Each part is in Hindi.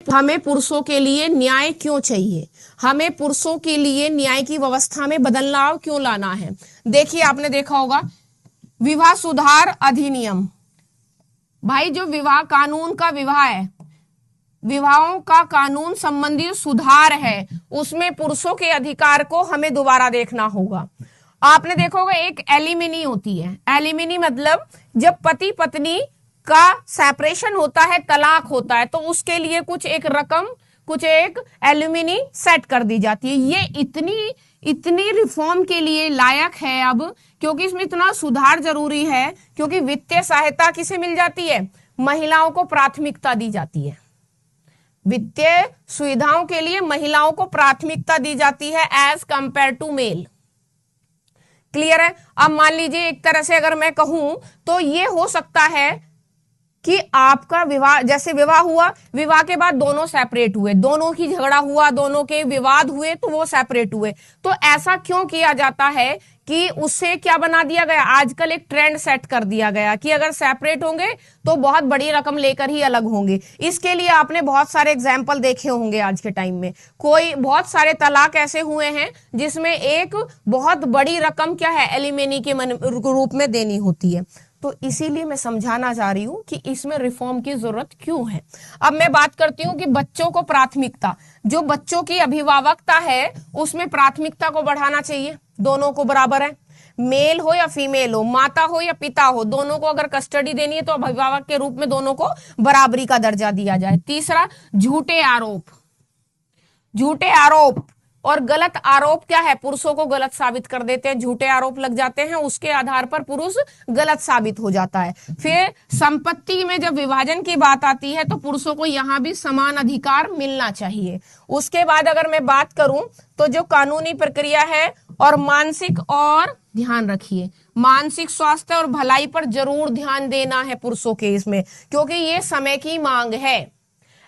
हमें पुरुषों के लिए न्याय क्यों चाहिए, हमें पुरुषों के लिए न्याय की व्यवस्था में बदलाव क्यों लाना है। देखिए आपने देखा होगा विवाह सुधार अधिनियम, भाई जो विवाह कानून का विवाह है, विवाहों का कानून संबंधी सुधार है, उसमें पुरुषों के अधिकार को हमें दोबारा देखना होगा। आपने देखा होगा एक एलिमिनी होती है, एलिमिनी मतलब जब पति पत्नी का सेपरेशन होता है, तलाक होता है, तो उसके लिए कुछ एक रकम, कुछ एक एलिमिनी सेट कर दी जाती है। ये इतनी रिफॉर्म के लिए लायक है अब, क्योंकि इसमें इतना सुधार जरूरी है, क्योंकि वित्तीय सहायता किसे मिल जाती है, महिलाओं को प्राथमिकता दी जाती है। वित्तीय सुविधाओं के लिए महिलाओं को प्राथमिकता दी जाती है as compare to male. Clear है। अब मान लीजिए एक तरह से अगर मैं कहूं तो ये हो सकता है कि आपका विवाह, जैसे विवाह हुआ, विवाह के बाद दोनों सेपरेट हुए, दोनों की झगड़ा हुआ, दोनों के विवाद हुए, तो वो सेपरेट हुए। तो ऐसा क्यों किया जाता है कि उससे क्या बना दिया गया, आजकल एक ट्रेंड सेट कर दिया गया कि अगर सेपरेट होंगे तो बहुत बड़ी रकम लेकर ही अलग होंगे। इसके लिए आपने बहुत सारे एग्जाम्पल देखे होंगे आज के टाइम में, कोई बहुत सारे तलाक ऐसे हुए हैं जिसमें एक बहुत बड़ी रकम क्या है, एलिमनी के रूप में देनी होती है। तो इसीलिए मैं समझाना चाह रही हूं कि इसमें रिफॉर्म की जरूरत क्यों है। अब मैं बात करती हूं कि बच्चों को प्राथमिकता, जो बच्चों की अभिभावकता है उसमें प्राथमिकता को बढ़ाना चाहिए, दोनों को बराबर है, मेल हो या फीमेल हो, माता हो या पिता हो, दोनों को अगर कस्टडी देनी है तो अभिभावक के रूप में दोनों को बराबरी का दर्जा दिया जाए। तीसरा, झूठे आरोप, झूठे आरोप और गलत आरोप क्या है, पुरुषों को गलत साबित कर देते हैं, झूठे आरोप लग जाते हैं, उसके आधार पर पुरुष गलत साबित हो जाता है। फिर संपत्ति में जब विभाजन की बात आती है तो पुरुषों को यहां भी समान अधिकार मिलना चाहिए। उसके बाद अगर मैं बात करूं तो जो कानूनी प्रक्रिया है और मानसिक, और ध्यान रखिए मानसिक स्वास्थ्य और भलाई पर जरूर ध्यान देना है पुरुषों के इसमें, क्योंकि ये समय की मांग है।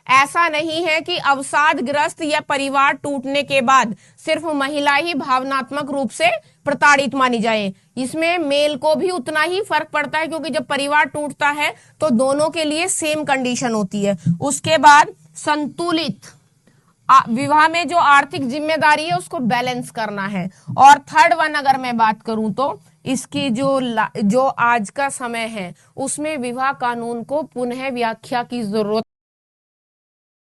ऐसा नहीं है कि अवसादग्रस्त या परिवार टूटने के बाद सिर्फ महिला ही भावनात्मक रूप से प्रताड़ित मानी जाए, इसमें मेल को भी उतना ही फर्क पड़ता है, क्योंकि जब परिवार टूटता है तो दोनों के लिए सेम कंडीशन होती है। उसके बाद संतुलित विवाह में जो आर्थिक जिम्मेदारी है उसको बैलेंस करना है। और थर्ड वन अगर मैं बात करूं तो इसकी जो आज का समय है उसमें विवाह कानून को पुनः व्याख्या की जरूरत